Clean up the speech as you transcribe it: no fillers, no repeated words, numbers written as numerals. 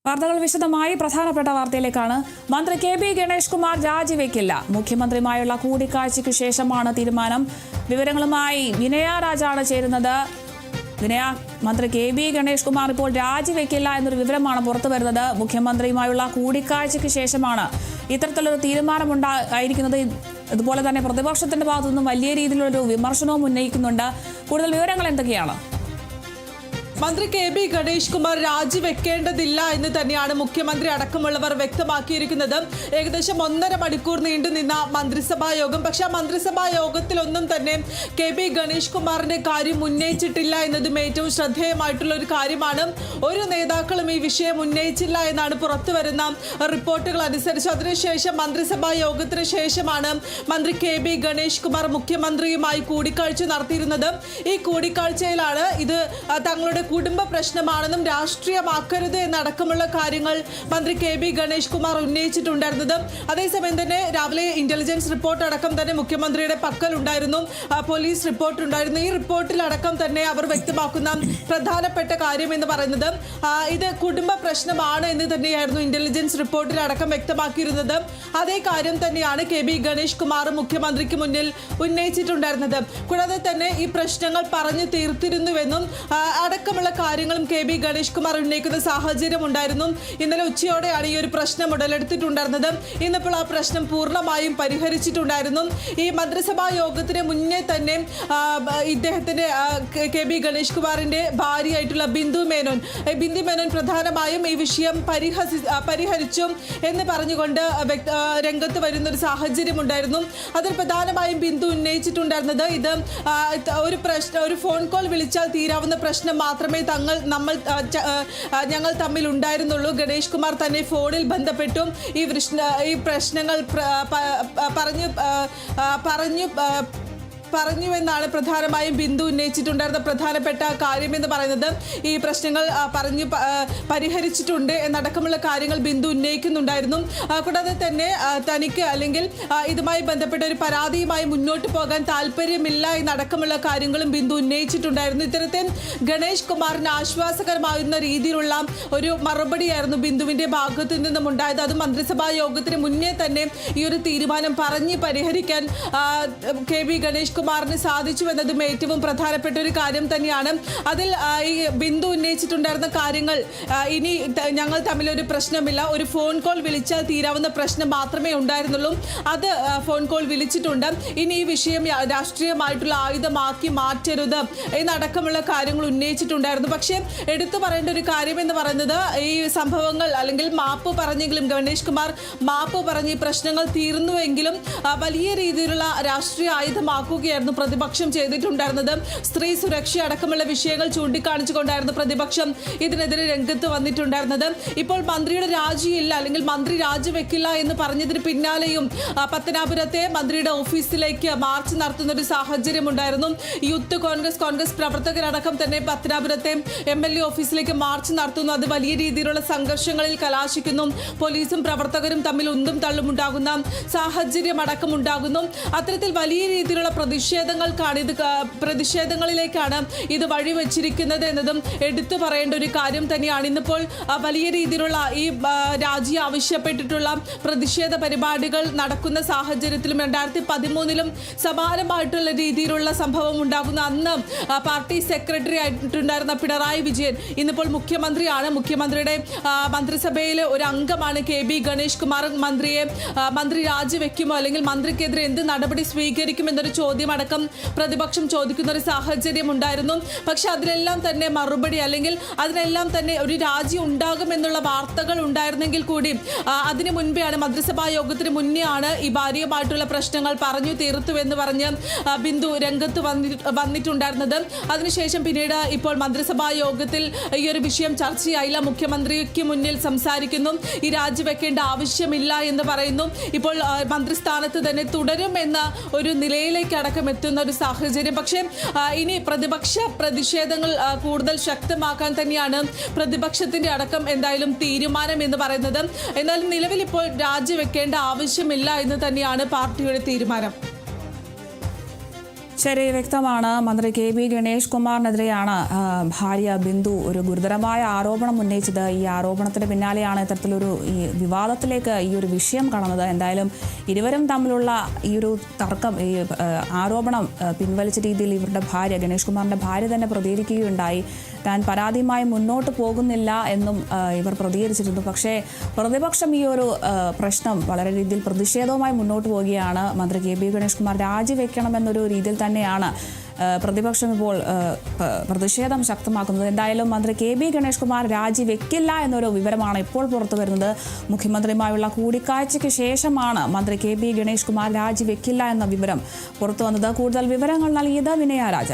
വാർത്തകൾ വിശദമായി പ്രധാനപ്പെട്ട വാർത്തയിലേക്കാണ്. മന്ത്രി കെ.ബി. ഗണേഷ് കുമാർ രാജിവെക്കില്ല. മുഖ്യമന്ത്രിയുമായുള്ള കൂടിക്കാഴ്ചയ്ക്ക് ശേഷമാണ് തീരുമാനം. വിവരങ്ങളുമായി വിനയ രാജാണ് ചേരുന്നത്. വിനയ, മന്ത്രി കെ.ബി. ഗണേഷ് കുമാർ ഇപ്പോൾ രാജിവെക്കില്ല എന്നൊരു വിവരമാണ് പുറത്തു വരുന്നത്. മുഖ്യമന്ത്രിയുമായുള്ള കൂടിക്കാഴ്ചയ്ക്ക് ശേഷമാണ് ഇത്തരത്തിലൊരു തീരുമാനമുണ്ടായിരിക്കുന്നത്. അതുപോലെ തന്നെ പ്രതിപക്ഷത്തിന്റെ ഭാഗത്തുനിന്നും വലിയ രീതിയിലൊരു വിമർശനവും ഉന്നയിക്കുന്നുണ്ട്. കൂടുതൽ വിവരങ്ങൾ എന്തൊക്കെയാണ്? മന്ത്രി കെ.ബി. ഗണേഷ് കുമാർ രാജിവെക്കേണ്ടതില്ല എന്ന് തന്നെയാണ് മുഖ്യമന്ത്രി അടക്കമുള്ളവർ വ്യക്തമാക്കിയിരിക്കുന്നത്. ഏകദേശം 1.5 മണിക്കൂർ നീണ്ടുനിന്ന മന്ത്രിസഭാ യോഗം. പക്ഷേ ആ മന്ത്രിസഭാ യോഗത്തിലൊന്നും തന്നെ കെ.ബി. ഗണേഷ് കുമാറിന്റെ കാര്യം ഉന്നയിച്ചിട്ടില്ല എന്നതും ഏറ്റവും ശ്രദ്ധേയമായിട്ടുള്ള ഒരു കാര്യമാണ്. ഒരു നേതാക്കളും ഈ വിഷയം ഉന്നയിച്ചില്ല എന്നാണ് പുറത്തു വരുന്ന റിപ്പോർട്ടുകൾ അനുസരിച്ച്. അതിനുശേഷം മന്ത്രിസഭാ യോഗത്തിന് ശേഷമാണ് മന്ത്രി കെ.ബി. ഗണേഷ് കുമാർ മുഖ്യമന്ത്രിയുമായി കൂടിക്കാഴ്ച നടത്തിയിരുന്നത്. ഈ കൂടിക്കാഴ്ചയിലാണ് ഇത് തങ്ങളുടെ കുടുംബ പ്രശ്നമാണെന്നും രാഷ്ട്രീയമാക്കരുത് എന്നടക്കമുള്ള കാര്യങ്ങൾ മന്ത്രി കെ.ബി. ഗണേഷ് കുമാർ ഉന്നയിച്ചിട്ടുണ്ടായിരുന്നത്. അതേസമയം തന്നെ രാവിലെ ഇന്റലിജൻസ് റിപ്പോർട്ട് അടക്കം തന്നെ മുഖ്യമന്ത്രിയുടെ പക്കലുണ്ടായിരുന്നു, പോലീസ് റിപ്പോർട്ട് ഉണ്ടായിരുന്നു. ഈ റിപ്പോർട്ടിലടക്കം തന്നെ അവർ വ്യക്തമാക്കുന്ന പ്രധാനപ്പെട്ട കാര്യം എന്ന് പറയുന്നത് ഇത് കുടുംബ പ്രശ്നമാണ് എന്ന് തന്നെയായിരുന്നു ഇന്റലിജൻസ് റിപ്പോർട്ടിലടക്കം വ്യക്തമാക്കിയിരുന്നത്. അതേ കാര്യം തന്നെയാണ് കെ.ബി. ഗണേഷ് കുമാർ മുഖ്യമന്ത്രിക്ക് മുന്നിൽ ഉന്നയിച്ചിട്ടുണ്ടായിരുന്നത്. കൂടാതെ തന്നെ ഈ പ്രശ്നങ്ങൾ പറഞ്ഞു തീർത്തിരുന്നുവെന്നും അടക്കമുള്ള കാര്യങ്ങളും കെ.ബി. ഗണേഷ് കുമാർ ഉന്നയിക്കുന്ന സാഹചര്യം ഉണ്ടായിരുന്നു. ഇന്നലെ ഉച്ചയോടെയാണ് ഈ ഒരു പ്രശ്നം ഉടലെടുത്തിട്ടുണ്ടായിരുന്നത്. ഇന്നിപ്പോൾ ആ പ്രശ്നം പൂർണ്ണമായും പരിഹരിച്ചിട്ടുണ്ടായിരുന്നു. ഈ മന്ത്രിസഭാ യോഗത്തിന് മുന്നേ തന്നെ ഇദ്ദേഹത്തിന്റെ കെ.ബി. ഗണേഷ് കുമാറിന്റെ ഭാര്യയായിട്ടുള്ള ബിന്ദു മേനോൻ പ്രധാനമായും ഈ വിഷയം പരിഹരിച്ചു എന്ന് പറഞ്ഞുകൊണ്ട് രംഗത്ത് വരുന്ന ഒരു സാഹചര്യം ഉണ്ടായിരുന്നു. അതിൽ പ്രധാനമായും ബിന്ദു ഉന്നയിച്ചിട്ടുണ്ടായിരുന്നത് ഇത് ഒരു ഫോൺ കോൾ വിളിച്ചാൽ തീരാവുന്ന പ്രശ്നം മാത്രമേ ഞങ്ങൾ തമ്മിൽ ഉണ്ടായിരുന്നുള്ളൂ. ഗണേഷ് കുമാർ തന്നെ ഫോണിൽ ബന്ധപ്പെട്ടും ഈ പ്രശ്നങ്ങൾ പറഞ്ഞുവെന്നാണ് പ്രധാനമായും ബിന്ദു ഉന്നയിച്ചിട്ടുണ്ടായിരുന്ന പ്രധാനപ്പെട്ട കാര്യം എന്ന് പറയുന്നത്. ഈ പ്രശ്നങ്ങൾ പരിഹരിച്ചിട്ടുണ്ട് എന്നടക്കമുള്ള കാര്യങ്ങൾ ബിന്ദു ഉന്നയിക്കുന്നുണ്ടായിരുന്നു. കൂടാതെ തന്നെ തനിക്ക് അല്ലെങ്കിൽ ഇതുമായി ബന്ധപ്പെട്ട ഒരു പരാതിയുമായി മുന്നോട്ട് പോകാൻ താല്പര്യമില്ല എന്നടക്കമുള്ള കാര്യങ്ങളും ബിന്ദു ഉന്നയിച്ചിട്ടുണ്ടായിരുന്നു. ഇത്തരത്തിൽ ഗണേഷ് കുമാറിന് ആശ്വാസകരമാകുന്ന രീതിയിലുള്ള ഒരു മറുപടിയായിരുന്നു ബിന്ദുവിന്റെ ഭാഗത്തു നിന്നും ഉണ്ടായത്. അത് മന്ത്രിസഭാ യോഗത്തിന് മുന്നേ തന്നെ ഈ ഒരു തീരുമാനം പറഞ്ഞ് പരിഹരിക്കാൻ കെ.ബി. ഗണേഷ് കുമാറിന് സാധിച്ചു എന്നതും ഏറ്റവും പ്രധാനപ്പെട്ട ഒരു കാര്യം തന്നെയാണ്. അതിൽ ഈ ബിന്ദു ഉന്നയിച്ചിട്ടുണ്ടായിരുന്ന കാര്യങ്ങൾ ഇനി ഞങ്ങൾ തമ്മിലൊരു പ്രശ്നമില്ല, ഒരു ഫോൺ കോൾ വിളിച്ചാൽ തീരാവുന്ന പ്രശ്നം മാത്രമേ ഉണ്ടായിരുന്നുള്ളൂ, അത് ഫോൺ കോൾ വിളിച്ചിട്ടുണ്ട്, ഇനി ഈ വിഷയം രാഷ്ട്രീയമായിട്ടുള്ള ആയുധമാക്കി മാറ്റരുത് എന്നടക്കമുള്ള കാര്യങ്ങൾ ഉന്നയിച്ചിട്ടുണ്ടായിരുന്നു. പക്ഷേ എടുത്തു പറയേണ്ട ഒരു കാര്യം എന്ന് പറയുന്നത് ഈ സംഭവങ്ങൾ അല്ലെങ്കിൽ മാപ്പ് പറഞ്ഞെങ്കിലും ഗണേഷ് കുമാർ മാപ്പ് പറഞ്ഞ് ഈ പ്രശ്നങ്ങൾ തീർന്നുവെങ്കിലും വലിയ രീതിയിലുള്ള രാഷ്ട്രീയ ആയുധമാക്കുകയായിരുന്നു പ്രതിപക്ഷം ചെയ്തിട്ടുണ്ടായിരുന്നത്. സ്ത്രീ സുരക്ഷ അടക്കമുള്ള വിഷയങ്ങൾ ചൂണ്ടിക്കാണിച്ചുകൊണ്ടായിരുന്നു പ്രതിപക്ഷം ഇതിനെതിരെ രംഗത്ത് വന്നിട്ടുണ്ടായിരുന്നത്. ഇപ്പോൾ മന്ത്രിയുടെ രാജിയില്ല അല്ലെങ്കിൽ മന്ത്രി രാജിവെക്കില്ല എന്ന് പറഞ്ഞതിന് പിന്നാലെയും പത്തനാപുരത്തെ മന്ത്രിയുടെ ഓഫീസിലേക്ക് മാർച്ച് നടത്തുന്ന ഒരു സാഹചര്യം ഉണ്ടായിരുന്നു. യൂത്ത് കോൺഗ്രസ് പ്രവർത്തകരടക്കം തന്നെ പത്തനാപുരത്തെ MLA ഓഫീസിലേക്ക് മാർച്ച് നടത്തുന്നു. അത് വലിയ രീതിയിലുള്ള സംഘർഷങ്ങളിൽ കലാശിക്കുന്നു. പോലീസും പ്രവർത്തകരും തമ്മിൽ ഉന്തും തള്ളും ഉണ്ടാകുന്ന സാഹചര്യം അടക്കം ഉണ്ടാകുന്നു. അത്തരത്തിൽ വലിയ രീതിയിലുള്ള പ്രതിഷേധങ്ങളിലേക്കാണ് ഇത് വഴിവെച്ചിരിക്കുന്നത് എന്നതും എടുത്തു പറയേണ്ട ഒരു കാര്യം തന്നെയാണ്. ഇന്നിപ്പോൾ വലിയ രീതിയിലുള്ള ഈ രാജി ആവശ്യപ്പെട്ടിട്ടുള്ള പ്രതിഷേധ പരിപാടികൾ നടക്കുന്ന സാഹചര്യത്തിലും 2013 സമാനമായിട്ടുള്ള രീതിയിലുള്ള സംഭവം ഉണ്ടാകുന്ന അന്ന് പാർട്ടി സെക്രട്ടറി ആയിട്ടുണ്ടായിരുന്ന പിണറായി വിജയൻ ഇന്നിപ്പോൾ മുഖ്യമന്ത്രിയാണ്. മുഖ്യമന്ത്രിയുടെ മന്ത്രിസഭയിലെ ഒരു അംഗമാണ് കെ.ബി. ഗണേഷ് കുമാർ. മന്ത്രി രാജിവെക്കുമോ അല്ലെങ്കിൽ മന്ത്രിക്കെതിരെ എന്ത് നടപടി സ്വീകരിക്കുമെന്നൊരു ചോദ്യമടക്കം പ്രതിപക്ഷം ചോദിക്കുന്ന ഒരു സാഹചര്യം ഉണ്ടായിരുന്നു. പക്ഷെ അതിനെല്ലാം തന്നെ മറുപടി അല്ലെങ്കിൽ അതിനെല്ലാം തന്നെ ഒരു രാജി ഉണ്ടാകുമെന്നുള്ള വാർത്തകൾ ഉണ്ടായിരുന്നെങ്കിൽ കൂടി അതിനു മുൻപെയാണ് മന്ത്രിസഭാ യോഗത്തിന് മുന്നെയാണ് ഈ ഭാര്യയുമായിട്ടുള്ള പ്രശ്നങ്ങൾ പറഞ്ഞു തീർത്തു എന്ന് പറഞ്ഞ് ബിന്ദു രംഗത്ത് വന്നിട്ടുണ്ടായിരുന്നത്. അതിനുശേഷം പിന്നീട് ഇപ്പോൾ മന്ത്രിസഭാ യോഗത്തിൽ ഈ ഒരു വിഷയം ചർച്ചയായില്ല. മുഖ്യമന്ത്രിക്ക് മുന്നിൽ സംസാരിക്കുന്നു, ഈ രാജിവെക്കേണ്ട ആവശ്യമില്ല എന്ന് പറയുന്നു. ഇപ്പോൾ മന്ത്രിസ്ഥാനത്ത് തന്നെ തുടരും എന്ന ഒരു നിലയിലേക്ക് അടക്കം എത്തുന്ന ഒരു സാഹചര്യം. പക്ഷേ ഇനി പ്രതിപക്ഷ പ്രതിഷേധങ്ങൾ കൂടുതൽ ശക്തമാക്കാൻ തന്നെയാണ് പ്രതിപക്ഷത്തിന്റെ അടക്കം എന്തായാലും തീരുമാനം എന്ന് പറയുന്നത്. എന്നാൽ നിലവിൽ ഇപ്പോൾ രാജിവെക്കേണ്ട ആവശ്യമില്ല എന്ന് തന്നെയാണ് പാർട്ടിയുടെ തീരുമാനം. ശരി, വ്യക്തമാണ്. മന്ത്രി KB ഗണേഷ് കുമാറിനെതിരെയാണ് ഭാര്യ ബിന്ദു ഒരു ഗുരുതരമായ ആരോപണം ഉന്നയിച്ചത്. ഈ ആരോപണത്തിന് പിന്നാലെയാണ് ഇത്തരത്തിലൊരു ഈ വിവാദത്തിലേക്ക് ഈ ഒരു വിഷയം കടന്നത്. എന്തായാലും ഇരുവരും തമ്മിലുള്ള ഈ ഒരു തർക്കം, ഈ ആരോപണം പിൻവലിച്ച രീതിയിൽ ഇവരുടെ ഭാര്യ, ഗണേഷ് കുമാറിന്റെ ഭാര്യ തന്നെ പ്രതികരിക്കുകയുണ്ടായി. താൻ പരാതിയുമായി മുന്നോട്ട് പോകുന്നില്ല എന്നും ഇവർ പ്രതികരിച്ചിരുന്നു. പക്ഷേ പ്രതിപക്ഷം ഈ ഒരു പ്രശ്നം വളരെ രീതിയിൽ പ്രതിഷേധവുമായി മുന്നോട്ട് പോവുകയാണ്. മന്ത്രി KB ഗണേഷ് കുമാർ രാജിവെക്കണമെന്നൊരു രീതിയിൽ തന്നെയാണ് പ്രതിപക്ഷം ഇപ്പോൾ പ്രതിഷേധം ശക്തമാക്കുന്നത്. എന്തായാലും മന്ത്രി KB ഗണേഷ് കുമാർ രാജിവെക്കില്ല എന്നൊരു വിവരമാണ് ഇപ്പോൾ പുറത്തു വരുന്നത്. മുഖ്യമന്ത്രിയുമായുള്ള കൂടിക്കാഴ്ചയ്ക്ക് ശേഷമാണ് മന്ത്രി KB ഗണേഷ് കുമാർ രാജിവെക്കില്ല എന്ന വിവരം പുറത്തു വന്നത്. കൂടുതൽ വിവരങ്ങൾ നൽകിയത് വിനയ രാജ.